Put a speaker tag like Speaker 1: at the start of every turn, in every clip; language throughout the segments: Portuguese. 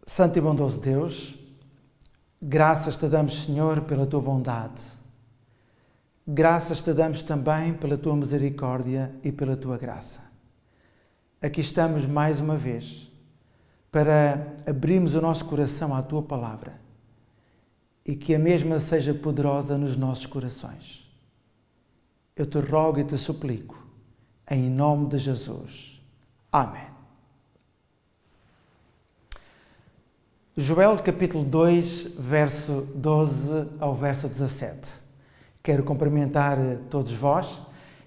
Speaker 1: Santo e bondoso Deus, graças te damos, Senhor, pela tua bondade. Graças te damos também pela tua misericórdia e pela tua graça. Aqui estamos mais uma vez para abrirmos o nosso coração à tua palavra e que a mesma seja poderosa nos nossos corações. Eu te rogo e te suplico, em nome de Jesus. Amém. Joel capítulo 2, verso 12 ao verso 17. Quero cumprimentar todos vós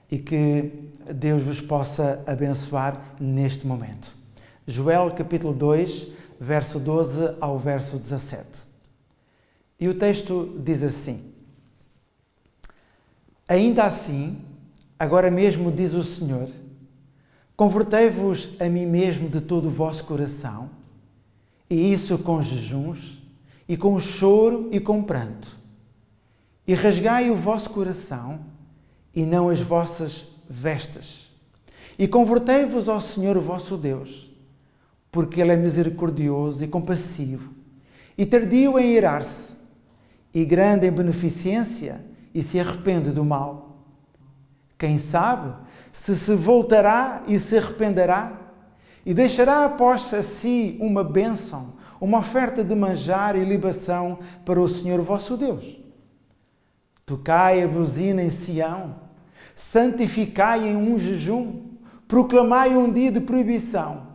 Speaker 1: e que Deus vos possa abençoar neste momento. Joel capítulo 2, verso 12 ao verso 17. E o texto diz assim: Ainda assim, agora mesmo diz o Senhor, convertei-vos a mim mesmo de todo o vosso coração, e isso com jejuns, e com choro e com pranto. E rasgai o vosso coração, e não as vossas vestes. E convertei-vos ao Senhor o vosso Deus, porque Ele é misericordioso e compassivo, e tardio em irar-se, e grande em beneficência, e se arrepende do mal. Quem sabe se voltará e se arrependerá, e deixará após si uma bênção, uma oferta de manjar e libação para o Senhor vosso Deus. Tocai a buzina em Sião, santificai em um jejum, proclamai um dia de proibição.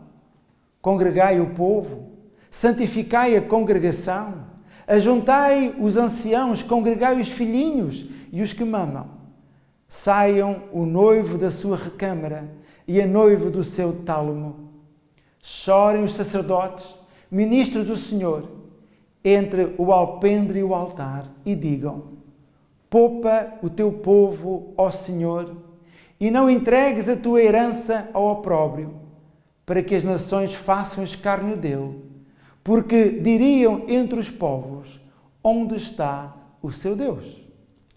Speaker 1: Congregai o povo, santificai a congregação, ajuntai os anciãos, congregai os filhinhos e os que mamam. Saiam o noivo da sua recâmara e a noiva do seu tálamo. Chorem os sacerdotes, ministros do Senhor, entre o alpendre e o altar, e digam: poupa o teu povo, ó Senhor, e não entregues a tua herança ao opróbrio, para que as nações façam escárnio dele, porque diriam entre os povos: onde está o seu Deus?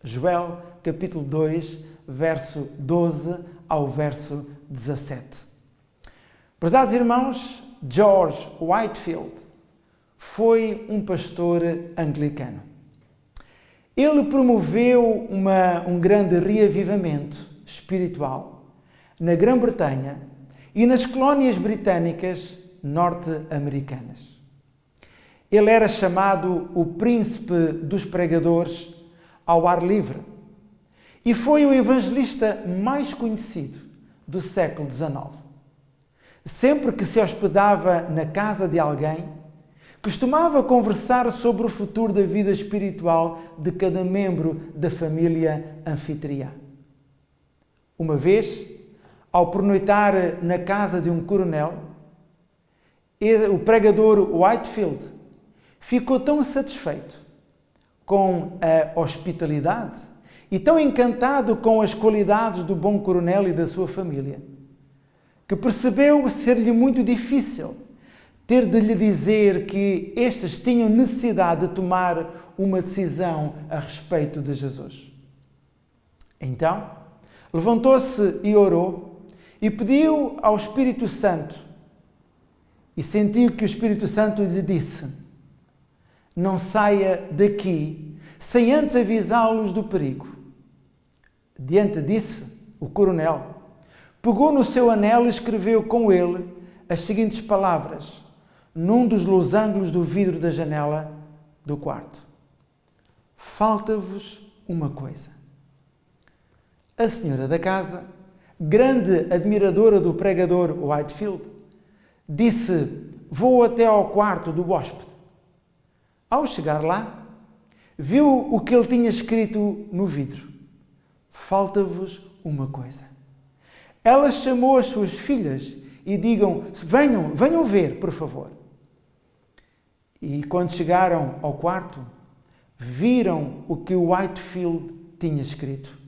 Speaker 1: Joel, capítulo 2, verso 12 ao verso 17. Prezados irmãos, George Whitefield foi um pastor anglicano. Ele promoveu um grande reavivamento espiritual na Grã-Bretanha e nas colónias britânicas norte-americanas. Ele era chamado o príncipe dos pregadores ao ar livre e foi o evangelista mais conhecido do século XIX. Sempre que se hospedava na casa de alguém, costumava conversar sobre o futuro da vida espiritual de cada membro da família anfitriã. Uma vez, ao pernoitar na casa de um coronel, o pregador Whitefield ficou tão satisfeito com a hospitalidade e tão encantado com as qualidades do bom coronel e da sua família, que percebeu ser-lhe muito difícil ter de lhe dizer que estes tinham necessidade de tomar uma decisão a respeito de Jesus. Então, levantou-se e orou e pediu ao Espírito Santo, e sentiu que o Espírito Santo lhe disse: não saia daqui sem antes avisá-los do perigo. Diante disso, o coronel pegou no seu anel e escreveu com ele as seguintes palavras num dos losangos do vidro da janela do quarto: falta-vos uma coisa. A senhora da casa, grande admiradora do pregador Whitefield, disse: vou até ao quarto do hóspede. Ao chegar lá, viu o que ele tinha escrito no vidro: falta-vos uma coisa. Ela chamou as suas filhas e digam: venham ver, por favor. E quando chegaram ao quarto, viram o que o Whitefield tinha escrito: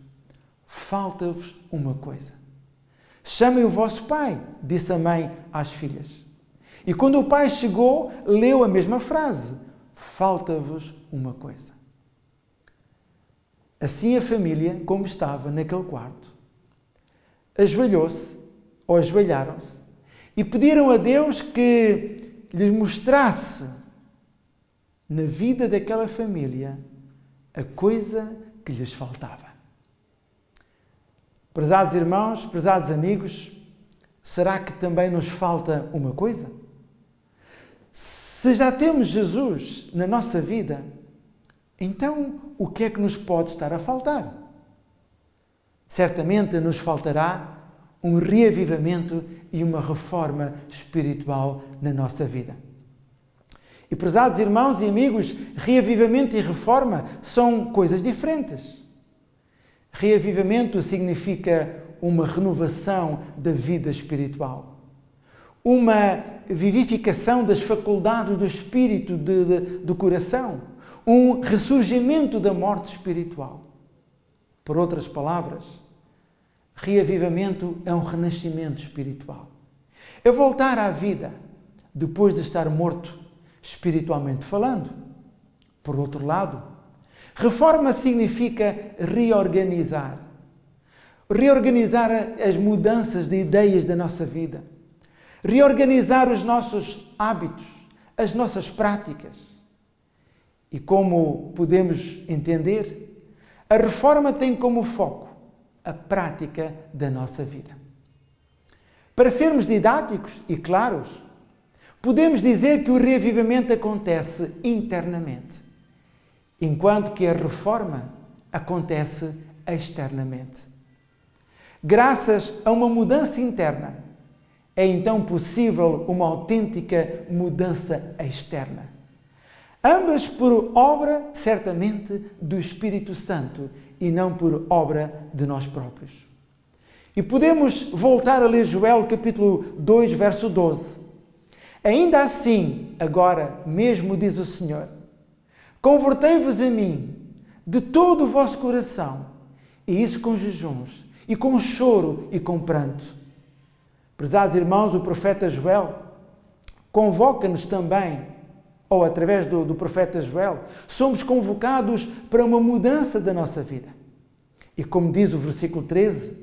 Speaker 1: falta-vos uma coisa. Chamem o vosso pai, disse a mãe às filhas. E quando o pai chegou, leu a mesma frase: falta-vos uma coisa. Assim a família, como estava naquele quarto, ajoelhou-se, ou ajoelharam-se, e pediram a Deus que lhes mostrasse na vida daquela família a coisa que lhes faltava. Prezados irmãos, prezados amigos, será que também nos falta uma coisa? Se já temos Jesus na nossa vida, então o que é que nos pode estar a faltar? Certamente nos faltará um reavivamento e uma reforma espiritual na nossa vida. E, prezados irmãos e amigos, reavivamento e reforma são coisas diferentes. Reavivamento significa uma renovação da vida espiritual, uma vivificação das faculdades do espírito, do coração, um ressurgimento da morte espiritual. Por outras palavras, reavivamento é um renascimento espiritual. É voltar à vida depois de estar morto, espiritualmente falando. Por outro lado, reforma significa reorganizar. Reorganizar as mudanças de ideias da nossa vida. Reorganizar os nossos hábitos, as nossas práticas. E como podemos entender, a reforma tem como foco a prática da nossa vida. Para sermos didáticos e claros, podemos dizer que o reavivamento acontece internamente, enquanto que a reforma acontece externamente. Graças a uma mudança interna, é então possível uma autêntica mudança externa. Ambas por obra, certamente, do Espírito Santo e não por obra de nós próprios. E podemos voltar a ler Joel capítulo 2, verso 12. Ainda assim, agora mesmo diz o Senhor, convertei-vos a mim de todo o vosso coração, e isso com jejuns, e com choro e com pranto. Prezados irmãos, o profeta Joel convoca-nos também, ou através do profeta Joel, somos convocados para uma mudança da nossa vida. E como diz o versículo 13,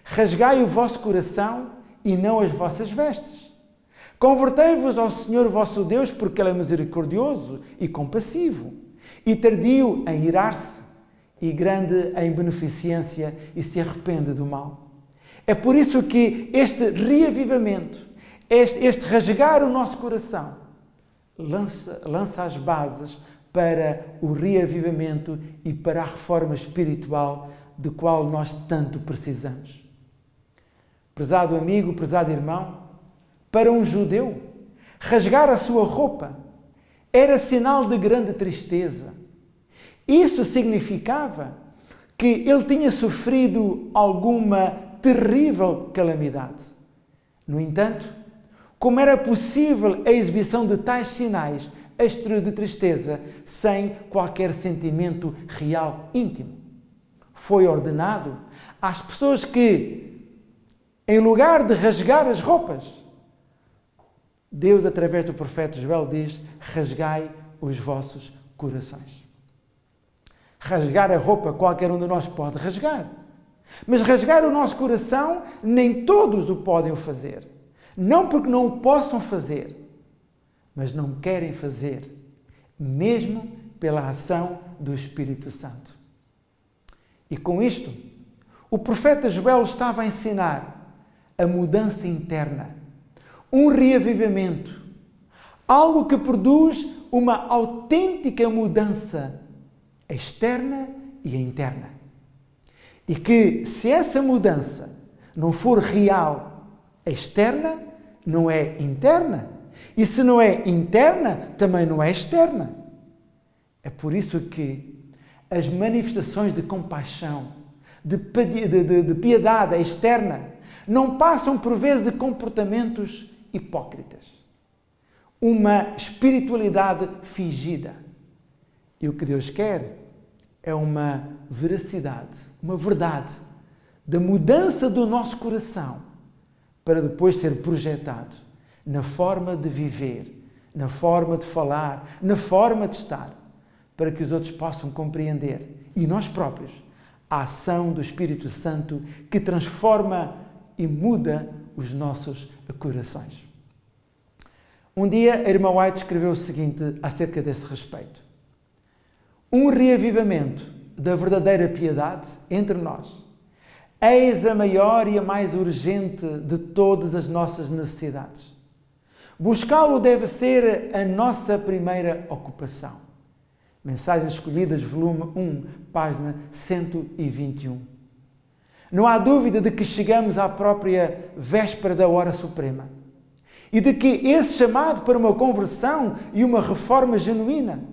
Speaker 1: rasgai o vosso coração e não as vossas vestes. Convertei-vos ao Senhor vosso Deus, porque Ele é misericordioso e compassivo, e tardio em irar-se, e grande em beneficência, e se arrepende do mal. É por isso que este reavivamento, este rasgar o nosso coração, lança as bases para o reavivamento e para a reforma espiritual de qual nós tanto precisamos. Prezado amigo, prezado irmão, para um judeu, rasgar a sua roupa era sinal de grande tristeza. Isso significava que ele tinha sofrido alguma terrível calamidade. No entanto, como era possível a exibição de tais sinais exteriores de tristeza sem qualquer sentimento real íntimo? Foi ordenado às pessoas que, em lugar de rasgar as roupas, Deus, através do profeta Joel, diz: rasgai os vossos corações. Rasgar a roupa qualquer um de nós pode rasgar, mas rasgar o nosso coração nem todos o podem fazer. Não porque não o possam fazer, mas não querem fazer, mesmo pela ação do Espírito Santo. E com isto, o profeta Joel estava a ensinar a mudança interna, um reavivamento, algo que produz uma autêntica mudança externa e interna. E que, se essa mudança não for real, externa, não é interna. E se não é interna, também não é externa. É por isso que as manifestações de compaixão, de piedade externa, não passam por vezes de comportamentos hipócritas. Uma espiritualidade fingida. E o que Deus quer é uma veracidade, uma verdade da mudança do nosso coração para depois ser projetado na forma de viver, na forma de falar, na forma de estar, para que os outros possam compreender, e nós próprios, a ação do Espírito Santo que transforma e muda os nossos corações. Um dia, a irmã White escreveu o seguinte acerca deste respeito. Um reavivamento da verdadeira piedade entre nós. Eis a maior e a mais urgente de todas as nossas necessidades. Buscá-lo deve ser a nossa primeira ocupação. Mensagens Escolhidas, volume 1, página 121. Não há dúvida de que chegamos à própria véspera da hora suprema e de que esse chamado para uma conversão e uma reforma genuína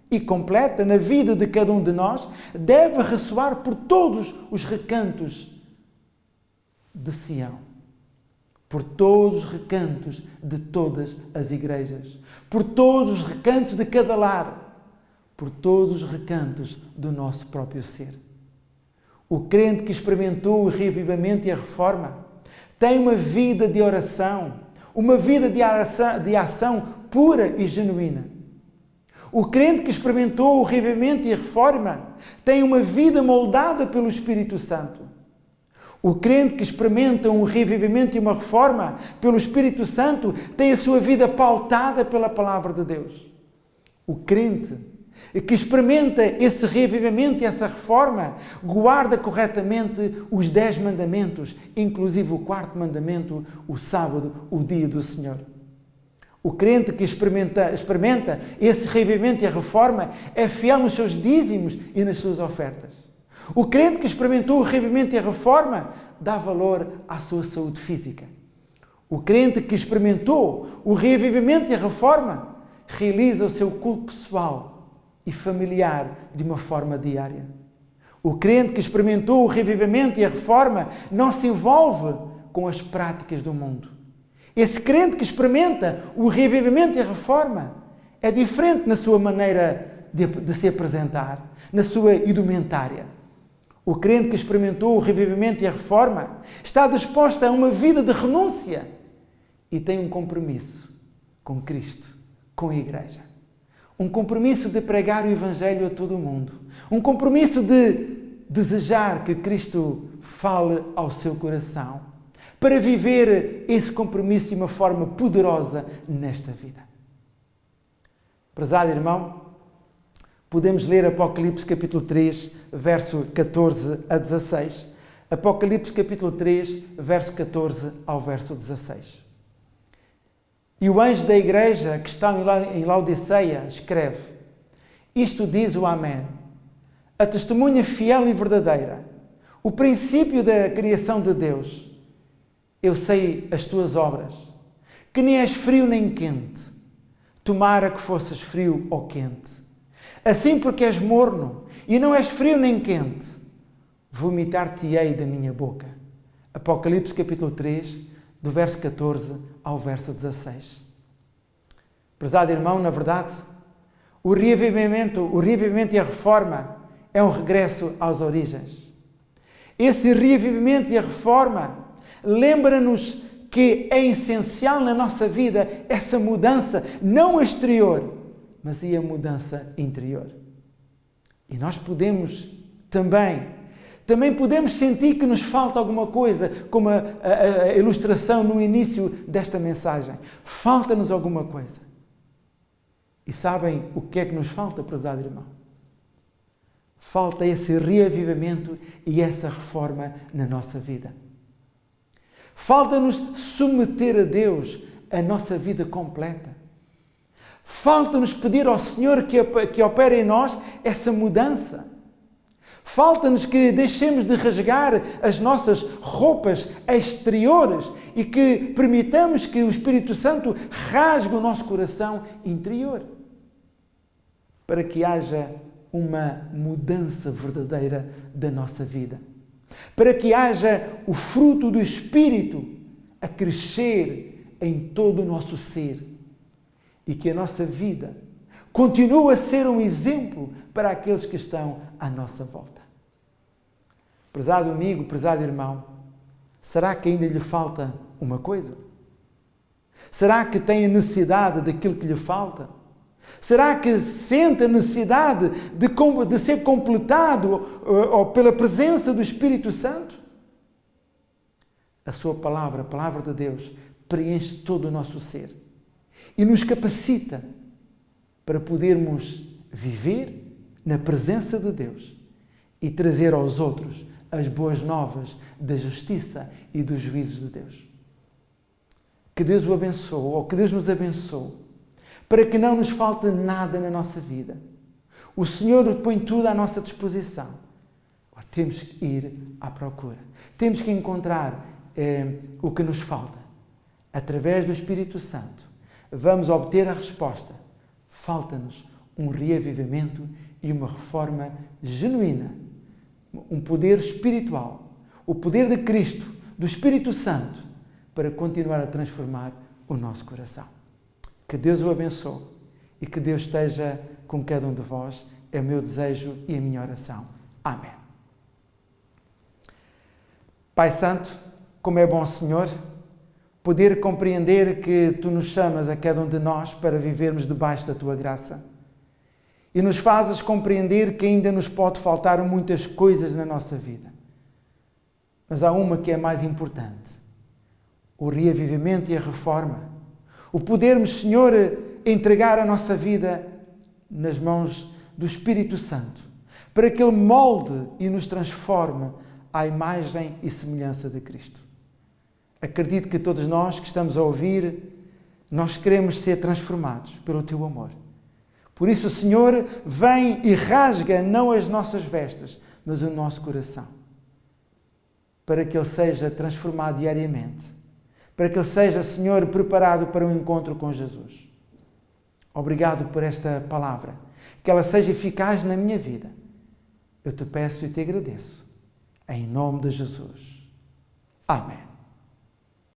Speaker 1: e completa na vida de cada um de nós deve ressoar por todos os recantos de Sião, por todos os recantos de todas as igrejas, por todos os recantos de cada lar, por todos os recantos do nosso próprio ser. O crente que experimentou o reavivamento e a reforma tem uma vida de oração, uma vida de ação pura e genuína. O crente que experimentou o reavivamento e a reforma tem uma vida moldada pelo Espírito Santo. O crente que experimenta um reavivamento e uma reforma pelo Espírito Santo tem a sua vida pautada pela Palavra de Deus. O crente que experimenta esse reavivamento e essa reforma guarda corretamente os 10 mandamentos, inclusive o 4º mandamento, o sábado, o dia do Senhor. O crente que experimenta esse reavivamento e a reforma é fiel nos seus dízimos e nas suas ofertas. O crente que experimentou o reavivamento e a reforma dá valor à sua saúde física. O crente que experimentou o reavivamento e a reforma realiza o seu culto pessoal e familiar de uma forma diária. O crente que experimentou o reavivamento e a reforma não se envolve com as práticas do mundo. Esse crente que experimenta o reavivamento e a reforma é diferente na sua maneira de se apresentar, na sua indumentária. O crente que experimentou o reavivamento e a reforma está disposto a uma vida de renúncia e tem um compromisso com Cristo, com a Igreja. Um compromisso de pregar o Evangelho a todo o mundo. Um compromisso de desejar que Cristo fale ao seu coração, para viver esse compromisso de uma forma poderosa nesta vida. Prezado irmão, podemos ler Apocalipse capítulo 3, verso 14 a 16. Apocalipse capítulo 3, verso 14 ao verso 16. E o anjo da igreja que está em Laodiceia escreve: Isto diz o Amém, a testemunha fiel e verdadeira, o princípio da criação de Deus. Eu sei as tuas obras, que nem és frio nem quente. Tomara que fosses frio ou quente. Assim, porque és morno e não és frio nem quente, vomitar-te-ei da minha boca. Apocalipse capítulo 3, do verso 14 ao verso 16. Prezado irmão, na verdade, o reavivamento e a reforma é um regresso às origens. Esse reavivamento e a reforma lembra-nos que é essencial na nossa vida essa mudança, não exterior, mas e a mudança interior. E nós podemos também podemos sentir que nos falta alguma coisa, como a ilustração no início desta mensagem. Falta-nos alguma coisa. E sabem o que é que nos falta, prezado irmão? Falta esse reavivamento e essa reforma na nossa vida. Falta-nos submeter a Deus a nossa vida completa. Falta-nos pedir ao Senhor que opere em nós essa mudança. Falta-nos que deixemos de rasgar as nossas roupas exteriores e que permitamos que o Espírito Santo rasgue o nosso coração interior, para que haja uma mudança verdadeira da nossa vida, para que haja o fruto do Espírito a crescer em todo o nosso ser e que a nossa vida continue a ser um exemplo para aqueles que estão à nossa volta. Prezado amigo, prezado irmão, será que ainda lhe falta uma coisa? Será que tem a necessidade daquilo que lhe falta? Será que sente a necessidade de ser completado pela presença do Espírito Santo? A sua palavra, a palavra de Deus, preenche todo o nosso ser. e nos capacita para podermos viver na presença de Deus e trazer aos outros as boas novas da justiça e dos juízos de Deus. Que Deus o abençoe, ou que Deus nos abençoe, para que não nos falte nada na nossa vida. O Senhor põe tudo à nossa disposição. Agora, temos que ir à procura. Temos que encontrar o que nos falta. Através do Espírito Santo, vamos obter a resposta. Falta-nos um reavivamento e uma reforma genuína. Um poder espiritual. O poder de Cristo, do Espírito Santo, para continuar a transformar o nosso coração. Que Deus o abençoe e que Deus esteja com cada um de vós. É o meu desejo e a minha oração. Amém. Pai Santo, como é bom, Senhor, poder compreender que Tu nos chamas a cada um de nós para vivermos debaixo da Tua graça e nos fazes compreender que ainda nos pode faltar muitas coisas na nossa vida. Mas há uma que é mais importante: o reavivamento e a reforma. O podermos, Senhor, entregar a nossa vida nas mãos do Espírito Santo, para que Ele molde e nos transforme à imagem e semelhança de Cristo. Acredito que todos nós que estamos a ouvir, nós queremos ser transformados pelo Teu amor. Por isso, Senhor, vem e rasga não as nossas vestes, mas o nosso coração, para que ele seja transformado diariamente, para que ele seja, Senhor, preparado para um encontro com Jesus. Obrigado por esta palavra, que ela seja eficaz na minha vida. Eu te peço e te agradeço, em nome de Jesus. Amém.